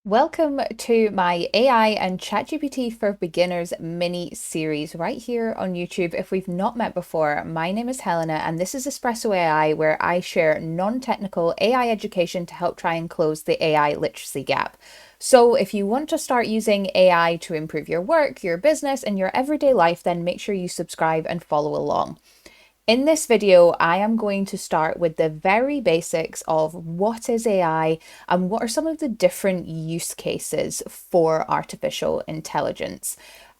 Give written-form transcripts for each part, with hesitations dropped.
Welcome to my AI and ChatGPT for Beginners mini series right here on YouTube. If we've not met before, my name is Helena and this is Espresso AI, where I share non-technical AI education to help try and close the AI literacy gap. So if you want to start using AI to improve your work, your business, and your everyday life, then make sure you subscribe and follow along. In this video, I am going to start with the very basics of what is AI and what are some of the different use cases for artificial intelligence.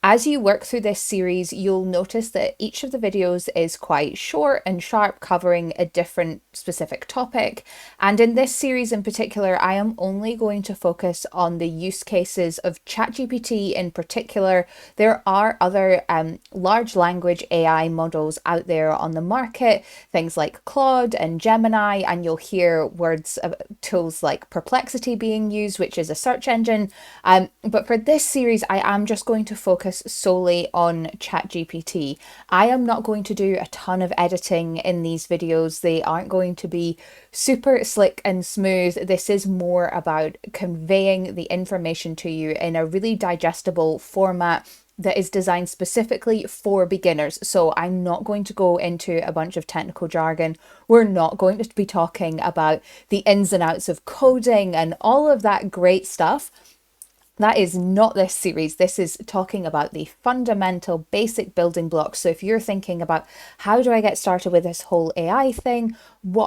As you work through this series, you'll notice that each of the videos is quite short and sharp, covering a different specific topic. And in this series in particular, I am only going to focus on the use cases of ChatGPT in particular. There are other large language AI models out there on the market, things like Claude and Gemini, and you'll hear tools like Perplexity being used, which is a search engine. But for this series, I am just going to focus solely on ChatGPT. I am not going to do a ton of editing in these videos. They aren't going to be super slick and smooth. This is more about conveying the information to you in a really digestible format that is designed specifically for beginners. So I'm not going to go into a bunch of technical jargon. We're not going to be talking about the ins and outs of coding and all of that great stuff. That is not this series. This is talking about the fundamental basic building blocks. So if you're thinking about how do I get started with this whole AI thing,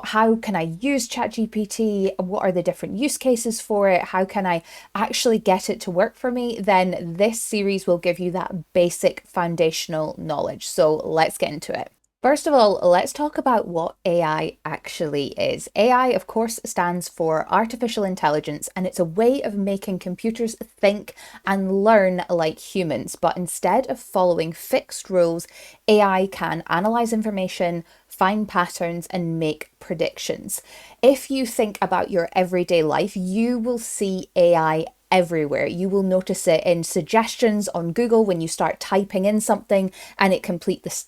how can I use ChatGPT? What are the different use cases for it? How can I actually get it to work for me? Then this series will give you that basic foundational knowledge. So let's get into it. First of all, let's talk about what AI actually is. AI, of course, stands for artificial intelligence, and it's a way of making computers think and learn like humans. But instead of following fixed rules, AI can analyze information, find patterns, and make predictions. If you think about your everyday life, you will see AI everywhere. You will notice it in suggestions on Google when you start typing in something and it completes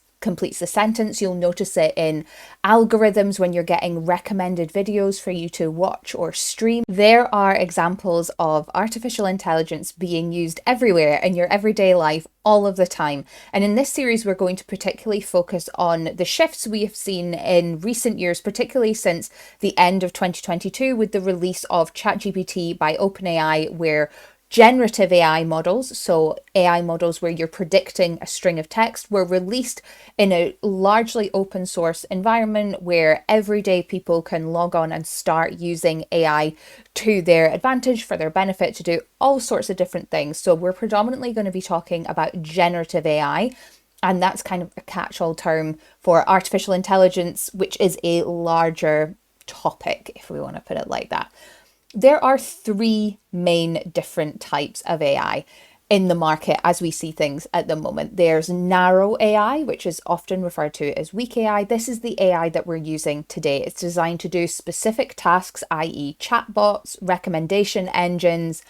the sentence. You'll notice it in algorithms when you're getting recommended videos for you to watch or stream. There are examples of artificial intelligence being used everywhere in your everyday life all of the time. And in this series, we're going to particularly focus on the shifts we have seen in recent years, particularly since the end of 2022 with the release of ChatGPT by OpenAI, where generative AI models, so AI models where you're predicting a string of text, were released in a largely open source environment where everyday people can log on and start using AI to their advantage, for their benefit, to do all sorts of different things. So we're predominantly going to be talking about generative AI. And that's kind of a catch-all term for artificial intelligence, which is a larger topic, if we want to put it like that. There are three main different types of AI in the market as we see things at the moment. There's narrow AI, which is often referred to as weak AI. This is the AI that we're using today. It's designed to do specific tasks, i.e. chatbots, recommendation engines,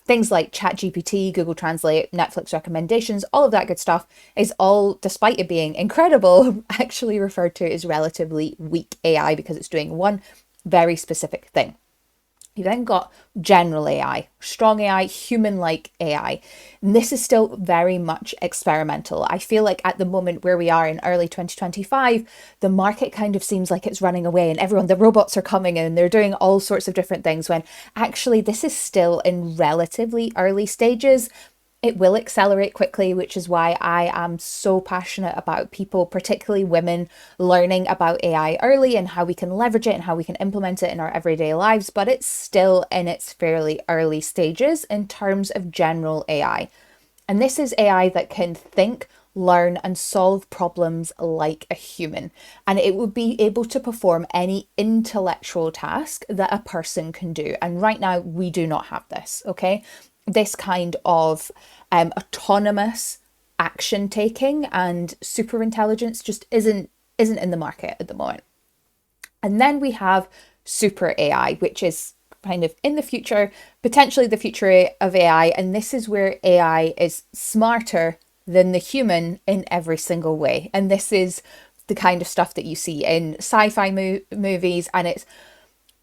things like ChatGPT, Google Translate, Netflix recommendations, all of that good stuff is all, despite it being incredible, actually referred to as relatively weak AI because it's doing one very specific thing. You then got general AI, strong AI, human-like AI. And this is still very much experimental. I feel like at the moment where we are in early 2025, the market kind of seems like it's running away and the robots are coming in and they're doing all sorts of different things, when actually this is still in relatively early stages. It will accelerate quickly, which is why I am so passionate about people, particularly women, learning about AI early and how we can leverage it and how we can implement it in our everyday lives. But it's still in its fairly early stages in terms of general AI. And this is AI that can think, learn, and solve problems like a human. And it would be able to perform any intellectual task that a person can do. And right now, we do not have this, okay? This kind of autonomous action taking and super intelligence just isn't in the market at the moment. And then we have super AI, which is kind of in the future, potentially the future of AI. And this is where AI is smarter than the human in every single way. And this is the kind of stuff that you see in sci-fi movies, and it's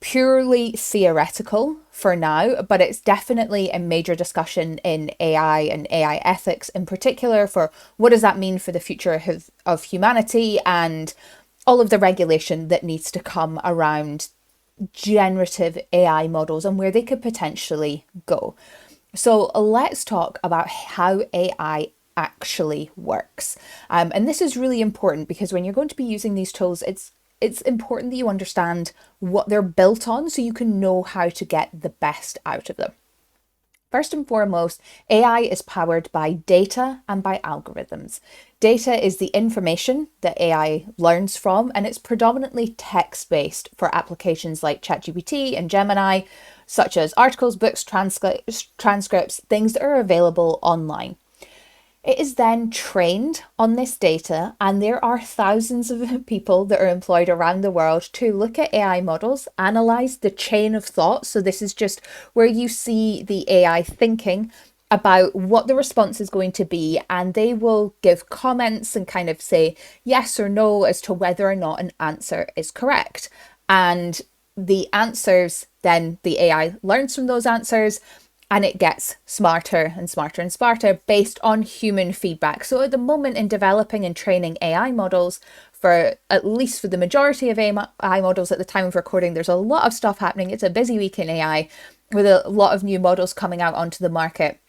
purely theoretical for now, but it's definitely a major discussion in AI and AI ethics in particular for what does that mean for the future of humanity and all of the regulation that needs to come around generative AI models and where they could potentially go. So let's talk about how AI actually works. And this is really important because when you're going to be using these tools, it's important that you understand what they're built on so you can know how to get the best out of them. First and foremost, AI is powered by data and by algorithms. Data is the information that AI learns from, and it's predominantly text-based for applications like ChatGPT and Gemini, such as articles, books, transcripts, things that are available online. It is then trained on this data, and there are thousands of people that are employed around the world to look at AI models, analyze the chain of thought. So this is just where you see the AI thinking about what the response is going to be, and they will give comments and kind of say yes or no as to whether or not an answer is correct. And the answers, then the AI learns from those answers, and it gets smarter and smarter and smarter based on human feedback. So at the moment in developing and training AI models, for at least for the majority of AI models at the time of recording, there's a lot of stuff happening. It's a busy week in AI with a lot of new models coming out onto the market.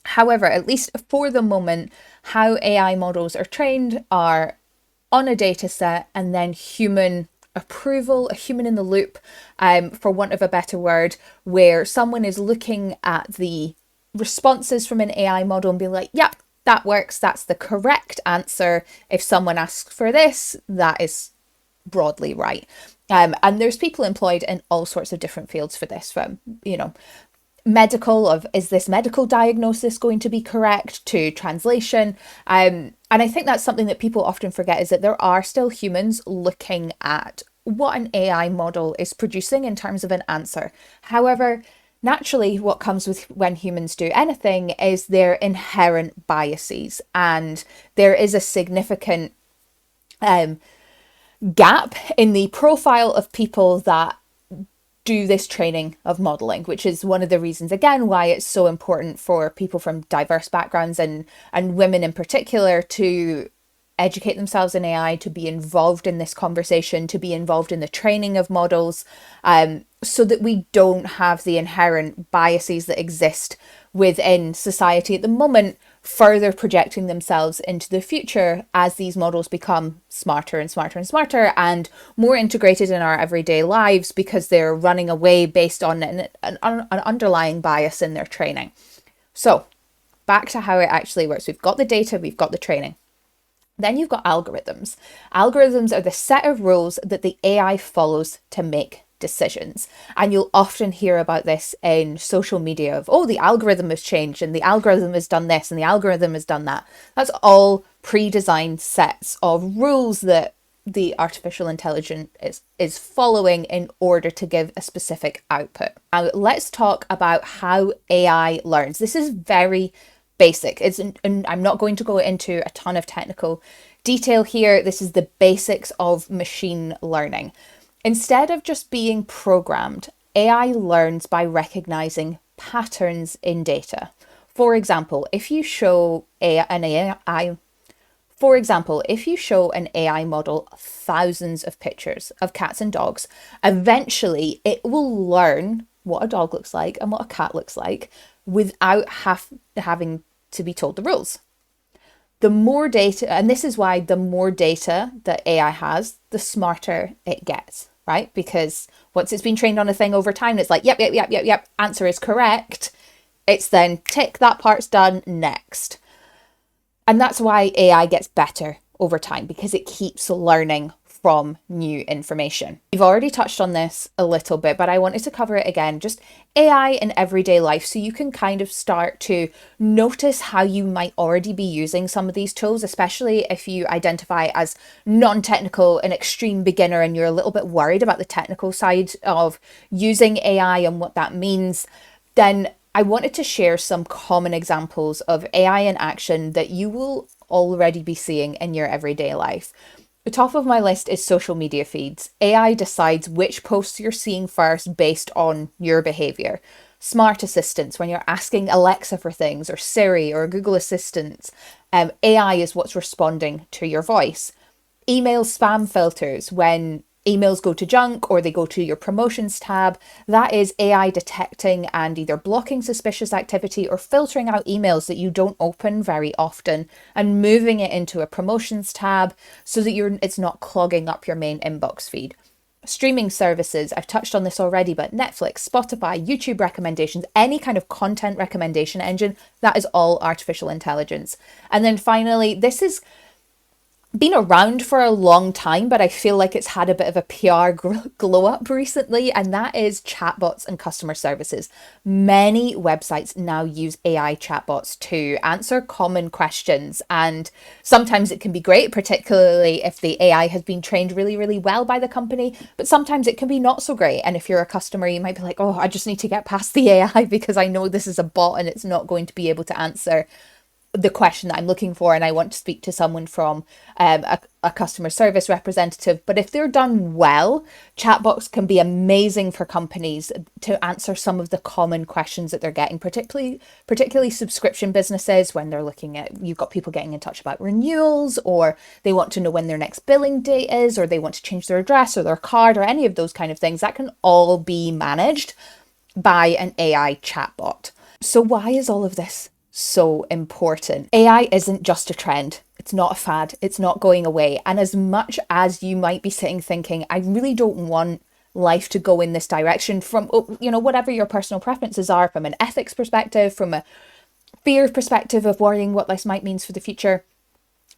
However, at least for the moment, how AI models are trained are on a data set and then human approval, a human in the loop, for want of a better word, where someone is looking at the responses from an AI model and being like, yep, that works, that's the correct answer. If someone asks for this, that is broadly right. And there's people employed in all sorts of different fields for this, from, medical, of is this medical diagnosis going to be correct, to translation. And I think that's something that people often forget, is that there are still humans looking at what an AI model is producing in terms of an answer. However, naturally, what comes with when humans do anything is their inherent biases, and there is a significant gap in the profile of people that do this training of modeling, which is one of the reasons, again, why it's so important for people from diverse backgrounds and women in particular to educate themselves in AI, to be involved in this conversation, to be involved in the training of models, so that we don't have the inherent biases that exist within society at the moment, further projecting themselves into the future as these models become smarter and smarter and smarter and more integrated in our everyday lives, because they're running away based on an underlying bias in their training. So back to how it actually works. We've got the data, we've got the training. Then you've got algorithms. Algorithms are the set of rules that the AI follows to make decisions. And you'll often hear about this in social media of, oh, the algorithm has changed and the algorithm has done this and the algorithm has done that. That's all pre-designed sets of rules that the artificial intelligence is following in order to give a specific output. Now, let's talk about how AI learns. This is very basic. I'm not going to go into a ton of technical detail here. This is the basics of machine learning. Instead of just being programmed, AI learns by recognizing patterns in data. For example, if you show an AI model thousands of pictures of cats and dogs, eventually it will learn what a dog looks like and what a cat looks like without having to be told the rules. The more data, and this is why the more data that AI has, the smarter it gets, right? Because once it's been trained on a thing over time, it's like, yep, answer is correct. It's then tick, that part's done, next. And that's why AI gets better over time, because it keeps learning from new information. We've already touched on this a little bit, but I wanted to cover it again, just AI in everyday life, so you can kind of start to notice how you might already be using some of these tools, especially if you identify as non-technical, an extreme beginner, and you're a little bit worried about the technical side of using AI and what that means. Then I wanted to share some common examples of AI in action that you will already be seeing in your everyday life. The top of my list is social media feeds. AI decides which posts you're seeing first based on your behavior. Smart assistants, when you're asking Alexa for things, or Siri or Google Assistants, AI is what's responding to your voice. Email spam filters, when emails go to junk or they go to your promotions tab, that is AI detecting and either blocking suspicious activity or filtering out emails that you don't open very often and moving it into a promotions tab so that it's not clogging up your main inbox feed. Streaming services, I've touched on this already, but Netflix, Spotify, YouTube recommendations, any kind of content recommendation engine, that is all artificial intelligence. And then finally, this is been around for a long time, but I feel like it's had a bit of a PR glow up recently, and that is chatbots and customer services. Many websites now use AI chatbots to answer common questions, and sometimes it can be great, particularly if the AI has been trained really, really well by the company, but sometimes it can be not so great. And if you're a customer, you might be like, oh, I just need to get past the AI because I know this is a bot and it's not going to be able to answer the question that I'm looking for, and I want to speak to someone from a customer service representative. But if they're done well, chatbots can be amazing for companies to answer some of the common questions that they're getting, particularly subscription businesses when they're looking at, you've got people getting in touch about renewals, or they want to know when their next billing date is, or they want to change their address or their card or any of those kind of things. That can all be managed by an AI chatbot. So why is all of this so important? AI isn't just a trend. It's not a fad. It's not going away. And as much as you might be sitting thinking, I really don't want life to go in this direction from, whatever your personal preferences are, from an ethics perspective, from a fear perspective of worrying what this might mean for the future,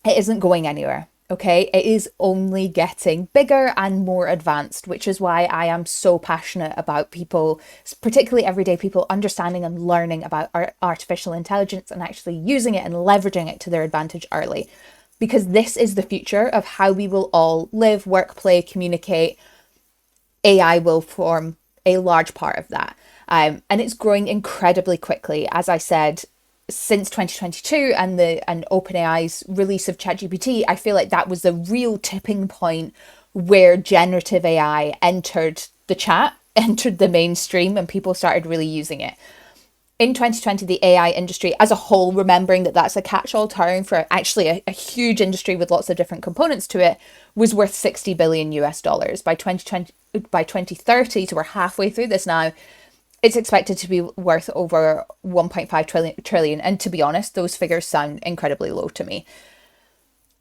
it isn't going anywhere. Okay, it is only getting bigger and more advanced, which is why I am so passionate about people, particularly everyday people, understanding and learning about artificial intelligence and actually using it and leveraging it to their advantage early. Because this is the future of how we will all live, work, play, communicate. AI will form a large part of that. And it's growing incredibly quickly. As I said, since 2022 and OpenAI's release of ChatGPT, I feel like that was the real tipping point where generative AI entered entered the mainstream, and people started really using it. In 2020, the AI industry as a whole, remembering that that's a catch-all term for actually a huge industry with lots of different components to it, was worth 60 billion US dollars. By 2030, so we're halfway through this now, it's expected to be worth over 1.5 trillion. And to be honest, those figures sound incredibly low to me.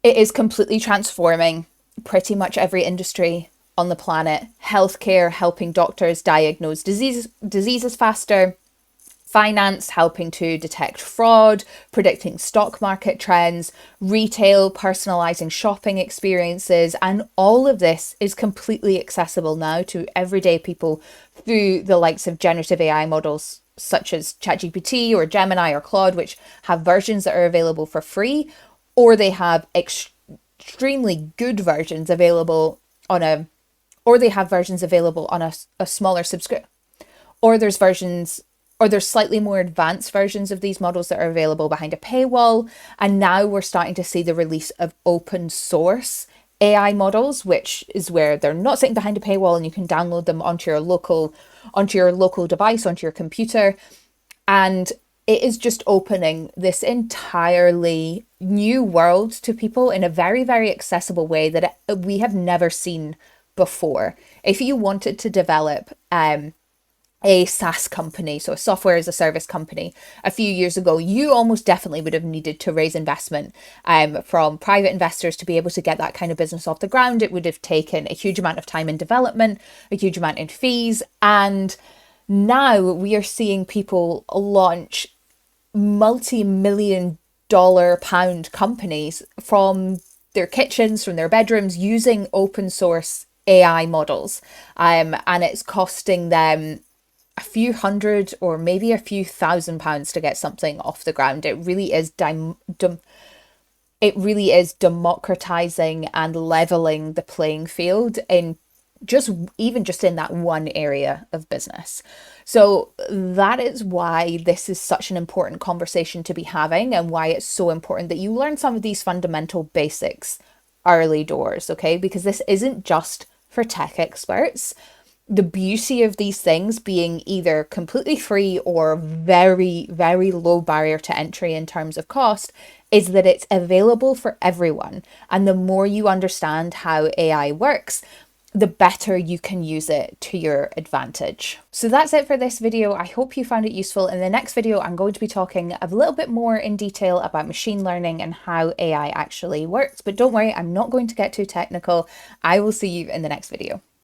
It is completely transforming pretty much every industry on the planet. Healthcare, helping doctors diagnose diseases faster. Finance, helping to detect fraud, predicting stock market trends. Retail, personalizing shopping experiences. And all of this is completely accessible now to everyday people through the likes of generative AI models such as ChatGPT or Gemini or Claude, which have versions that are available for free, or they have extremely good versions available on a, or they have versions available on a smaller subscription, or there's slightly more advanced versions of these models that are available behind a paywall. And now we're starting to see the release of open source AI models, which is where they're not sitting behind a paywall and you can download them onto your local device, onto your computer. And it is just opening this entirely new world to people in a very, very accessible way that we have never seen before. If you wanted to develop a SaaS company, so a software as a service company, a few years ago, you almost definitely would have needed to raise investment from private investors to be able to get that kind of business off the ground. It would have taken a huge amount of time in development, a huge amount in fees. And now we are seeing people launch multi-million pound companies from their kitchens, from their bedrooms, using open source AI models. And it's costing them a few hundred or maybe a few £1,000s to get something off the ground. It really is democratizing and leveling the playing field in just in that one area of business. So that is why this is such an important conversation to be having, and why it's so important that you learn some of these fundamental basics early doors, okay? Because this isn't just for tech experts. The beauty of these things being either completely free or very, very low barrier to entry in terms of cost is that it's available for everyone. And the more you understand how AI works, the better you can use it to your advantage. So that's it for this video. I hope you found it useful. In the next video, I'm going to be talking a little bit more in detail about machine learning and how AI actually works. But don't worry, I'm not going to get too technical. I will see you in the next video.